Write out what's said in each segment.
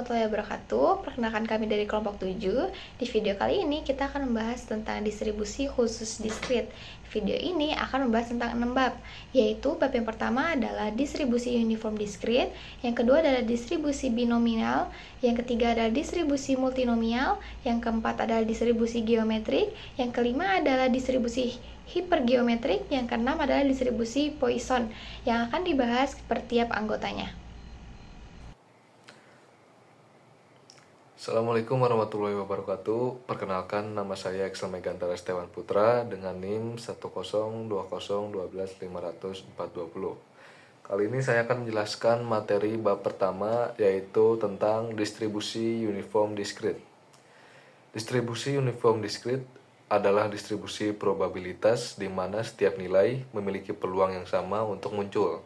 warahmatullahi wabarakatuh. Perkenalkan kami dari kelompok 7. Di video kali ini kita akan membahas tentang distribusi khusus diskrit. Video ini akan membahas tentang 6 bab, yaitu bab yang pertama adalah distribusi uniform diskrit, yang kedua adalah distribusi binomial, yang ketiga adalah distribusi multinomial, yang keempat adalah distribusi geometrik, yang kelima adalah distribusi hipergeometrik, yang keenam adalah distribusi Poisson, yang akan dibahas per tiap anggotanya. Assalamualaikum warahmatullahi wabarakatuh. Perkenalkan, nama saya Excel Megantara Setiawan Putra dengan NIM 10201215420. Kali ini saya akan menjelaskan materi bab pertama, yaitu tentang distribusi uniform diskrit. Distribusi uniform diskrit adalah distribusi probabilitas di mana setiap nilai memiliki peluang yang sama untuk muncul.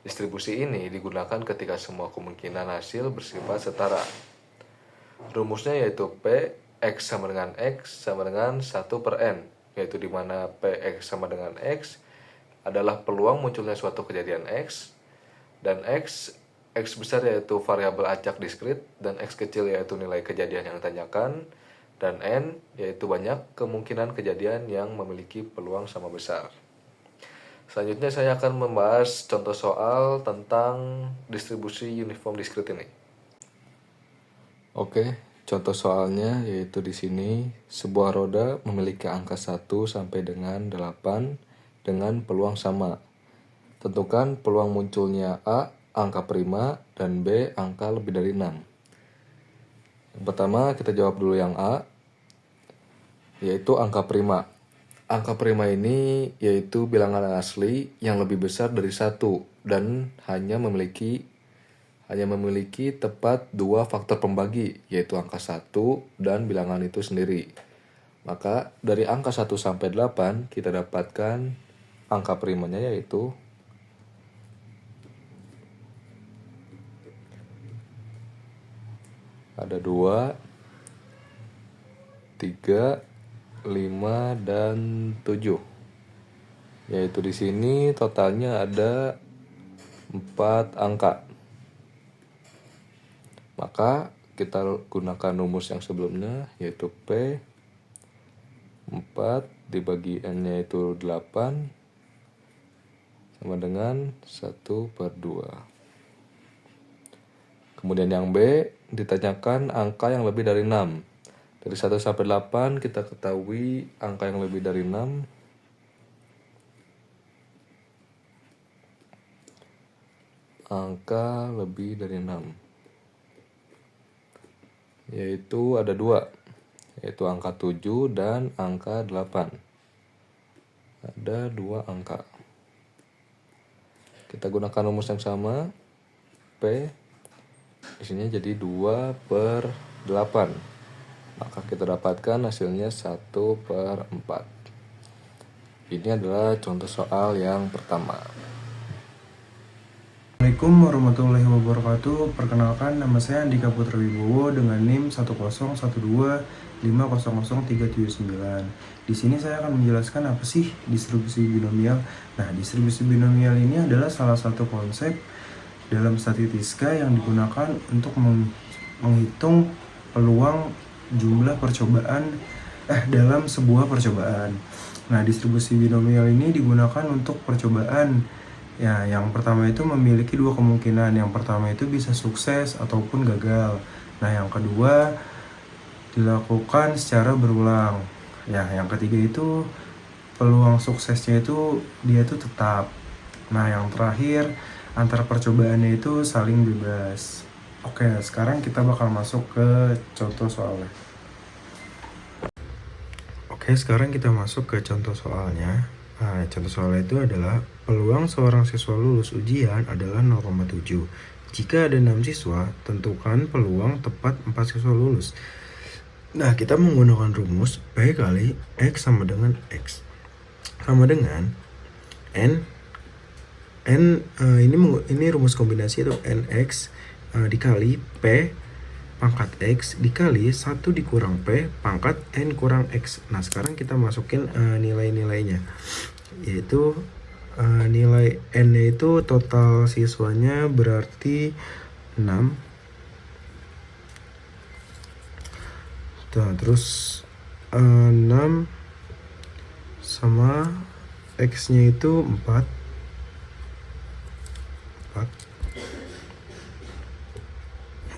Distribusi ini digunakan ketika semua kemungkinan hasil bersifat setara. Rumusnya yaitu P X sama dengan X sama dengan 1 per N, yaitu di mana PX sama dengan X adalah peluang munculnya suatu kejadian X, dan X besar yaitu variabel acak diskrit, dan X kecil yaitu nilai kejadian yang ditanyakan, dan N yaitu banyak kemungkinan kejadian yang memiliki peluang sama besar. Selanjutnya saya akan membahas contoh soal tentang distribusi uniform diskrit ini. Oke, contoh soalnya yaitu di sini sebuah roda memiliki angka 1 sampai dengan 8 dengan peluang sama. Tentukan peluang munculnya A angka prima dan B angka lebih dari 6. Yang pertama kita jawab dulu yang A, yaitu angka prima. Angka prima ini yaitu bilangan asli yang lebih besar dari 1 dan hanya memiliki tepat 2 faktor pembagi, yaitu angka 1 dan bilangan itu sendiri. Maka dari angka 1 sampai 8 kita dapatkan angka primanya yaitu ada 2, 3, 5, dan 7. Yaitu di sini totalnya ada 4 angka. Maka kita gunakan rumus yang sebelumnya, yaitu P 4 dibagi N-nya itu 8 sama dengan 1 per 2. Kemudian yang B ditanyakan angka yang lebih dari 6. Dari 1 sampai 8 kita ketahui angka yang lebih dari 6 yaitu ada 2, yaitu angka 7 dan angka 8. Ada 2 angka. Kita gunakan rumus yang sama, P isinya jadi 2 per 8. Maka kita dapatkan hasilnya 1 per 4. Ini adalah contoh soal yang pertama. Assalamualaikum warahmatullahi wabarakatuh. Perkenalkan, nama saya Andika Putra Wibowo dengan NIM 10125003779. Di sini saya akan menjelaskan apa sih distribusi binomial. Nah, distribusi binomial ini adalah salah satu konsep dalam statistika yang digunakan untuk menghitung peluang jumlah percobaan dalam sebuah percobaan. Nah, distribusi binomial ini digunakan untuk percobaan. Ya, yang pertama itu memiliki 2 kemungkinan. Yang pertama itu bisa sukses ataupun gagal. Nah, yang kedua dilakukan secara berulang. Ya, yang ketiga itu peluang suksesnya itu dia itu tetap. Nah, yang terakhir antara percobaannya itu saling bebas. Oke, sekarang kita bakal masuk ke contoh soalnya. Oke, sekarang kita masuk ke contoh soalnya. Nah, contoh soalnya itu adalah peluang seorang siswa lulus ujian adalah 0,7. Jika ada 6 siswa, tentukan peluang tepat 4 siswa lulus. Nah, kita menggunakan rumus P kali X sama dengan X sama dengan N ini rumus kombinasi itu NX dikali P pangkat X dikali 1 dikurang P pangkat N kurang X. Nah, sekarang kita masukin nilai-nilainya, yaitu nilai N-nya itu total siswanya berarti 6 Nah, terus 6 sama X-nya itu 4.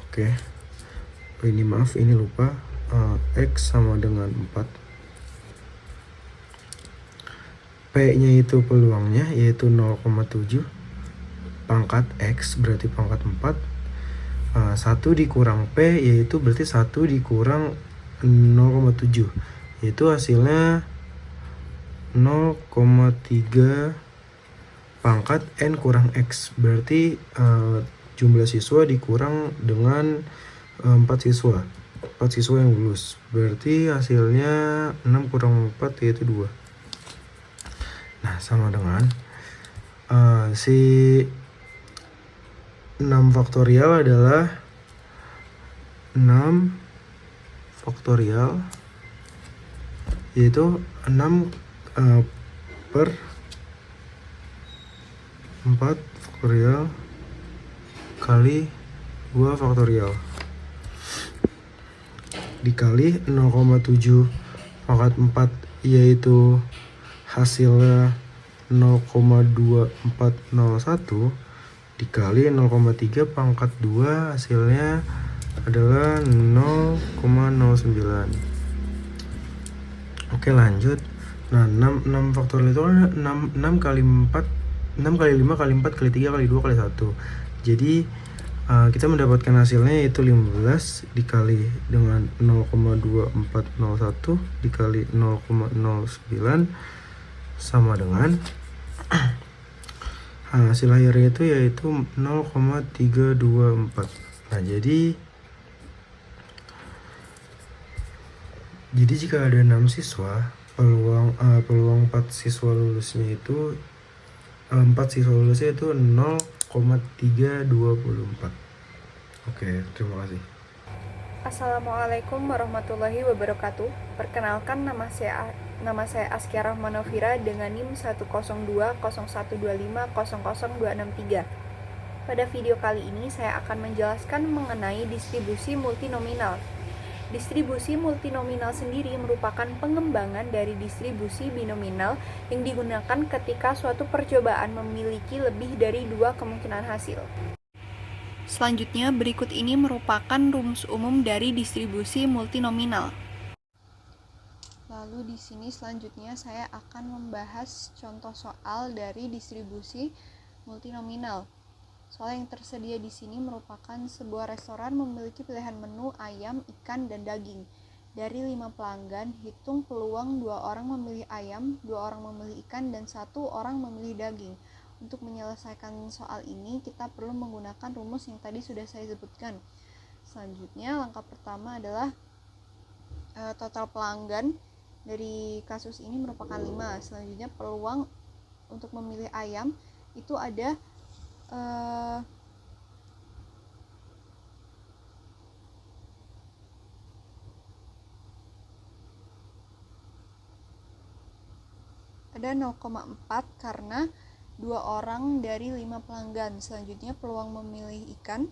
Oke. Oh, ini maaf, ini lupa. X sama dengan 4. P-nya itu peluangnya yaitu 0,7. Pangkat X berarti pangkat 4. 1 dikurang P yaitu berarti 1 dikurang 0,7, yaitu hasilnya 0,3 pangkat N kurang X. Berarti jumlah siswa dikurang dengan 4 siswa. 4 siswa yang lulus. Berarti hasilnya 6 kurang 4 yaitu 2. Nah, sama dengan si 6 faktorial adalah 6 faktorial yaitu 6 per 4 faktorial kali 2 faktorial dikali 0,7 pangkat 4 yaitu hasilnya 0,2401 dikali 0,3 pangkat 2 hasilnya adalah 0,09. Oke, lanjut. Nah, 6 faktorial itu kan 6 kali 4, 6 kali 5 kali 4 kali 3 kali 2 kali 1. Jadi kita mendapatkan hasilnya yaitu 15 dikali dengan 0,2401 dikali 0,09 sama dengan hasil akhirnya itu yaitu 0,324. Nah, jadi jika ada 6 siswa, peluang 4 siswa lulusnya itu 4 siswa lulusnya itu 0,324. Oke, terima kasih. Assalamualaikum warahmatullahi wabarakatuh. Perkenalkan, nama saya Askia Rahmanovira dengan NIM 1020125000263. Pada video kali ini saya akan menjelaskan mengenai distribusi multinominal. Distribusi multinominal sendiri merupakan pengembangan dari distribusi binominal yang digunakan ketika suatu percobaan memiliki lebih dari 2 kemungkinan hasil. Selanjutnya, berikut ini merupakan rumus umum dari distribusi multinominal. Lalu di sini selanjutnya saya akan membahas contoh soal dari distribusi multinominal. Soal yang tersedia di sini merupakan sebuah restoran memiliki pilihan menu ayam, ikan, dan daging. Dari 5 pelanggan, hitung peluang 2 orang memilih ayam, 2 orang memilih ikan, dan 1 orang memilih daging. Untuk menyelesaikan soal ini, kita perlu menggunakan rumus yang tadi sudah saya sebutkan. Selanjutnya, langkah pertama adalah total pelanggan dari kasus ini merupakan 5. Selanjutnya, peluang untuk memilih ayam itu ada 0,4 karena 2 orang dari 5 pelanggan. Selanjutnya, peluang memilih ikan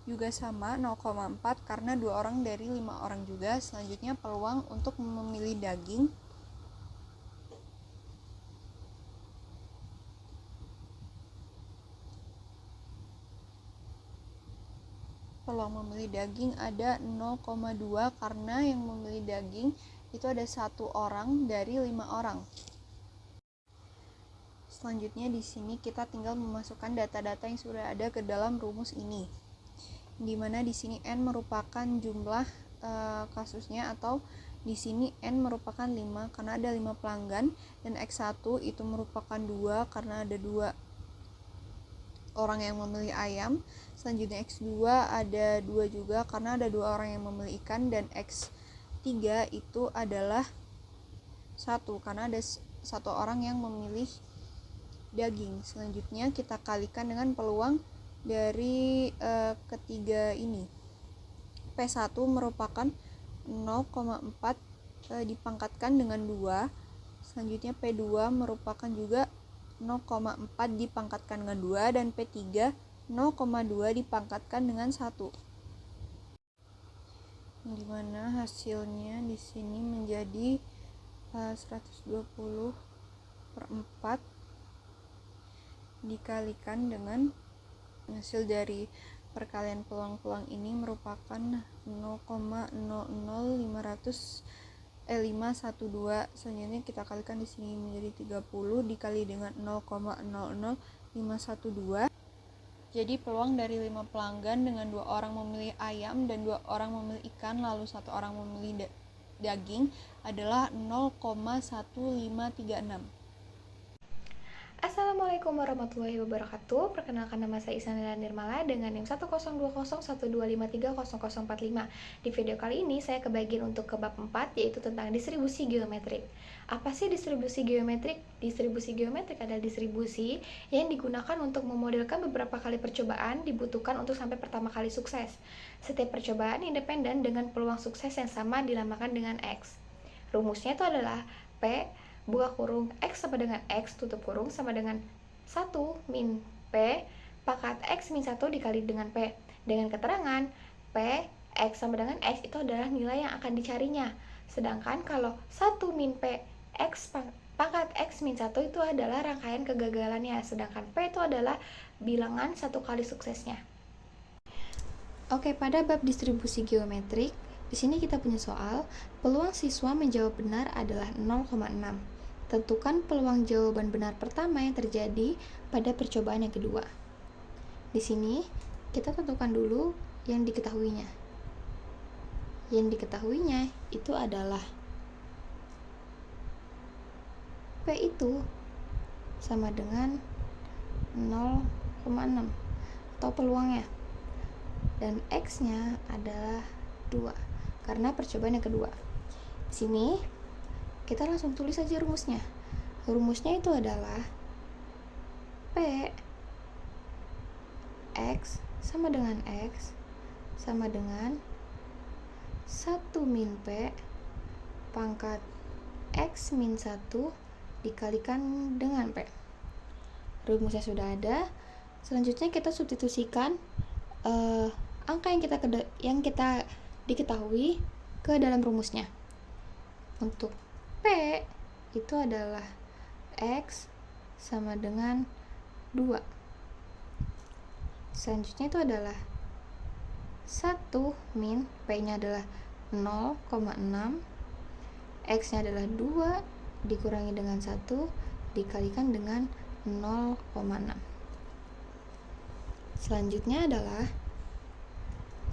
juga sama 0,4 karena 2 orang dari 5 orang juga. Selanjutnya, peluang untuk memilih daging ada 0,2 karena yang memilih daging itu ada 1 orang dari 5 orang. Selanjutnya di sini kita tinggal memasukkan data-data yang sudah ada ke dalam rumus ini. Di mana di sini N merupakan jumlah kasusnya, atau di sini N merupakan 5 karena ada 5 pelanggan, dan X1 itu merupakan 2 karena ada 2 orang yang memilih ayam. Selanjutnya X2 ada 2 juga karena ada 2 orang yang memilih ikan, dan X3 itu adalah 1 karena ada 1 orang yang memilih daging. Selanjutnya kita kalikan dengan peluang dari ketiga ini. P1 merupakan 0,4 dipangkatkan dengan 2. Selanjutnya P2 merupakan juga 0,4 dipangkatkan dengan 2 dan P3 0,2 dipangkatkan dengan 1. Di mana hasilnya di sini menjadi 120/4 dikalikan dengan hasil dari perkalian peluang-peluang ini merupakan 0,00512. Selanjutnya kita kalikan di sini menjadi 30 dikali dengan 0,00512. Jadi peluang dari 5 pelanggan dengan 2 orang memilih ayam dan 2 orang memilih ikan lalu 1 orang memilih daging adalah 0,1536. Assalamualaikum warahmatullahi wabarakatuh. Perkenalkan, nama saya Isanila Nirmala dengan NIM 1020125300045. Di video kali ini saya kebagian untuk ke bab 4, yaitu tentang distribusi geometrik. Apa sih distribusi geometrik? Distribusi geometrik adalah distribusi yang digunakan untuk memodelkan beberapa kali percobaan dibutuhkan untuk sampai pertama kali sukses. Setiap percobaan independen dengan peluang sukses yang sama dinamakan dengan X. Rumusnya itu adalah P buka kurung X sama dengan X tutup kurung sama dengan 1 min P pangkat X min 1 dikali dengan P, dengan keterangan P X sama dengan X itu adalah nilai yang akan dicarinya. Sedangkan kalau 1 min P X pangkat X min 1 itu adalah rangkaian kegagalannya, sedangkan P itu adalah bilangan satu kali suksesnya. Oke, pada bab distribusi geometrik, di sini kita punya soal, peluang siswa menjawab benar adalah 0,6. Tentukan peluang jawaban benar pertama yang terjadi pada percobaan yang kedua. Di sini kita tentukan dulu yang diketahuinya. Yang diketahuinya itu adalah P itu sama dengan 0,6 atau peluangnya. Dan X-nya adalah 2 karena percobaan yang kedua. Di sini kita langsung tulis saja rumusnya. Rumusnya itu adalah P X sama dengan X sama dengan 1 min P pangkat X min 1 dikalikan dengan P. Rumusnya sudah ada. Selanjutnya kita substitusikan angka yang kita diketahui ke dalam rumusnya. Untuk P itu adalah X sama dengan 2. Selanjutnya itu adalah 1 min P-nya adalah 0,6, X-nya adalah 2 dikurangi dengan 1 dikalikan dengan 0,6. Selanjutnya adalah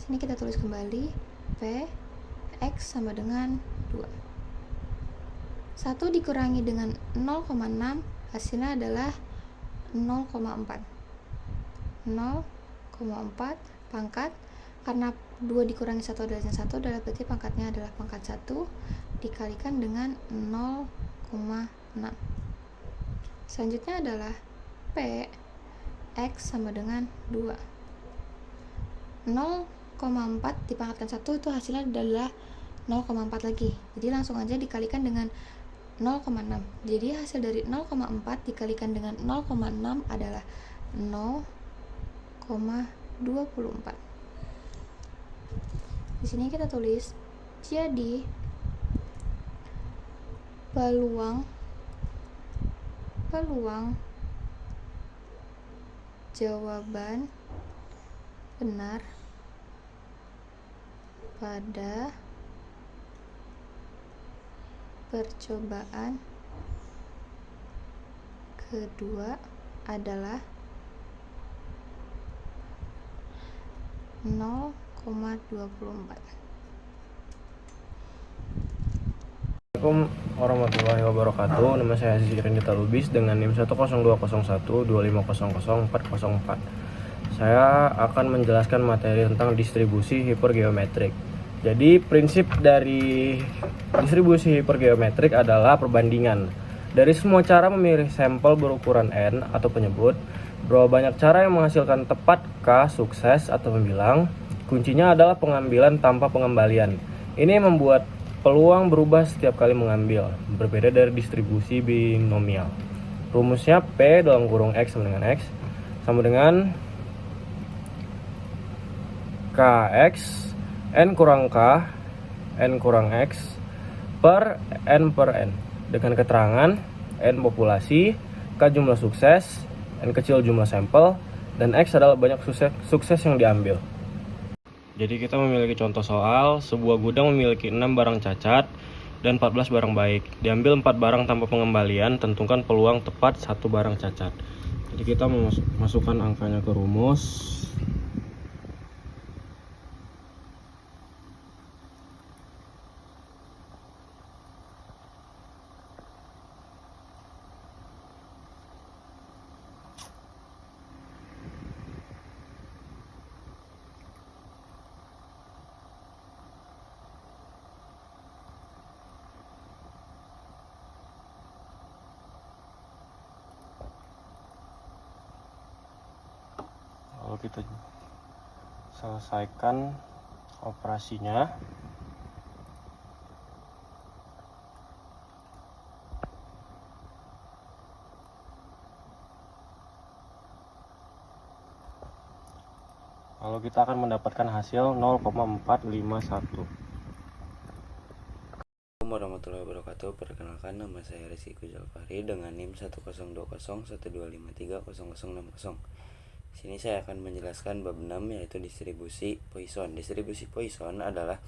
sini kita tulis kembali P X sama dengan 2. 1 dikurangi dengan 0,6 hasilnya adalah 0,4. 0,4 pangkat, karena 2 dikurangi 1 adalah 1 adalah berarti pangkatnya adalah pangkat 1 dikalikan dengan 0,6. Selanjutnya adalah P X sama dengan 2. 0,4 dipangkatkan 1 itu hasilnya adalah 0,4 lagi. Jadi langsung aja dikalikan dengan 0,6. Jadi hasil dari 0,4 dikalikan dengan 0,6 adalah 0,24. Di sini kita tulis jadi peluang jawaban benar pada percobaan kedua adalah 0,24. Assalamualaikum warahmatullahi wabarakatuh. Nama saya Aziz Renita Lubis dengan NIM 1020125004004. Saya akan menjelaskan materi tentang distribusi hipergeometrik. Jadi prinsip dari distribusi hipergeometrik adalah perbandingan. Dari semua cara memilih sampel berukuran N atau penyebut, berapa banyak cara yang menghasilkan tepat K, sukses atau membilang, kuncinya adalah pengambilan tanpa pengembalian. Ini membuat peluang berubah setiap kali mengambil, berbeda dari distribusi binomial. Rumusnya P dalam kurung X sama dengan X sama dengan KX N kurang K N kurang X per N dengan keterangan N populasi, K jumlah sukses, N kecil jumlah sampel, dan X adalah banyak sukses yang diambil. Jadi kita memiliki contoh soal, sebuah gudang memiliki 6 barang cacat dan 14 barang baik. Diambil 4 barang tanpa pengembalian, tentukan peluang tepat 1 barang cacat. Jadi kita memasukkan angkanya ke rumus. Kalau kita selesaikan operasinya, lalu kita akan mendapatkan hasil 0,451. Assalamualaikum warahmatullahi wabarakatuh. Perkenalkan, nama saya Rizky Jalfari dengan NIM 1020121530060. Di sini saya akan menjelaskan bab 6 yaitu distribusi Poisson. Distribusi Poisson adalah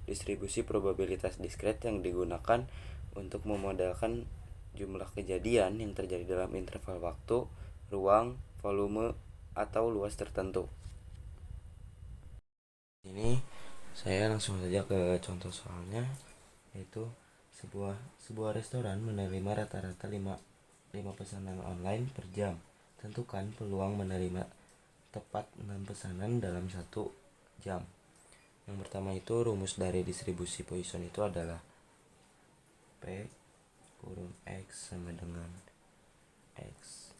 distribusi probabilitas diskret yang digunakan untuk memodelkan jumlah kejadian yang terjadi dalam interval waktu, ruang, volume, atau luas tertentu. Ini saya langsung saja ke contoh soalnya, yaitu sebuah restoran menerima rata-rata 5 pesanan online per jam. Tentukan peluang menerima tepat 6 pesanan dalam 1 jam. Yang pertama itu rumus dari distribusi Poisson itu adalah P kurung X sama dengan X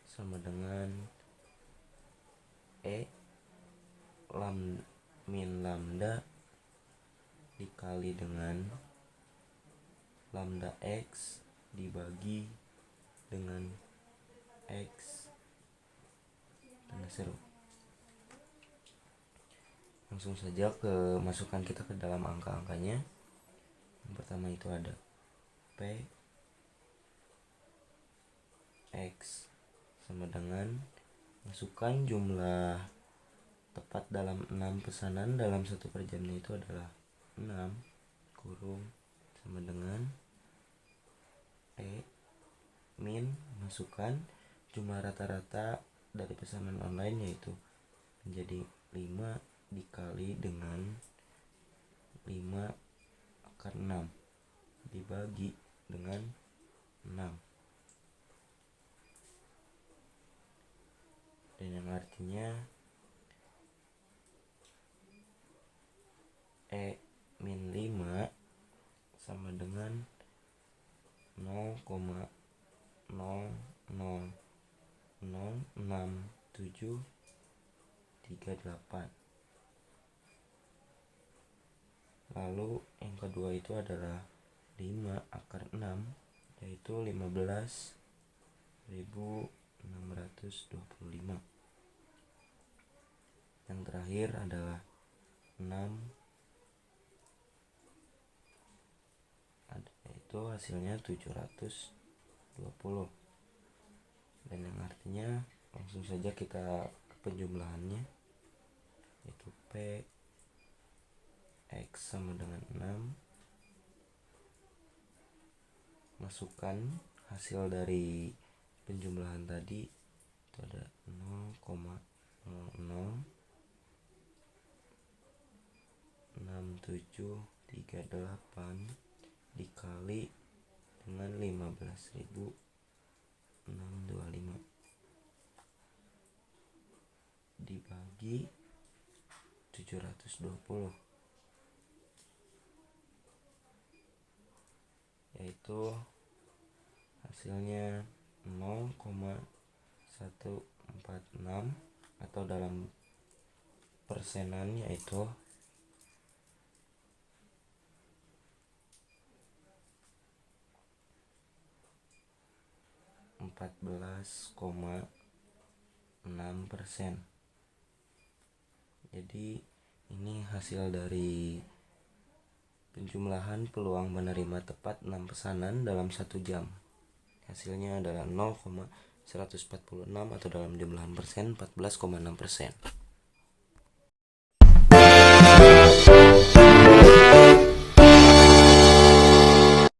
sama dengan E min lambda dikali dengan lambda X dibagi dengan X dengan 0. Langsung saja masukkan kita ke dalam angka-angkanya. Yang pertama itu ada P X sama dengan, masukkan jumlah tepat dalam 6 pesanan dalam 1 per jamnya itu adalah 6 kurung sama dengan E min, masukkan jumlah rata-rata dari pesanan online yaitu menjadi 5 dikali dengan 5 akar 6 dibagi dengan 6, dan yang artinya E min 5 sama dengan 0,0006738. Lalu yang kedua itu adalah 5 akar 6 yaitu 15.625. Yang terakhir adalah 6, itu hasilnya 720, dan yang artinya langsung saja kita ke penjumlahannya, yaitu P X sama dengan 6, masukkan hasil dari penjumlahan tadi itu ada 0,06738 dikali dengan 15.625 dibagi 720, yaitu hasilnya 0,146 atau dalam persenan yaitu 14,6%. Jadi ini hasil dari penjumlahan peluang menerima tepat 6 pesanan dalam 1 jam. Hasilnya adalah 0,146 atau dalam jumlahan persen 14,6%.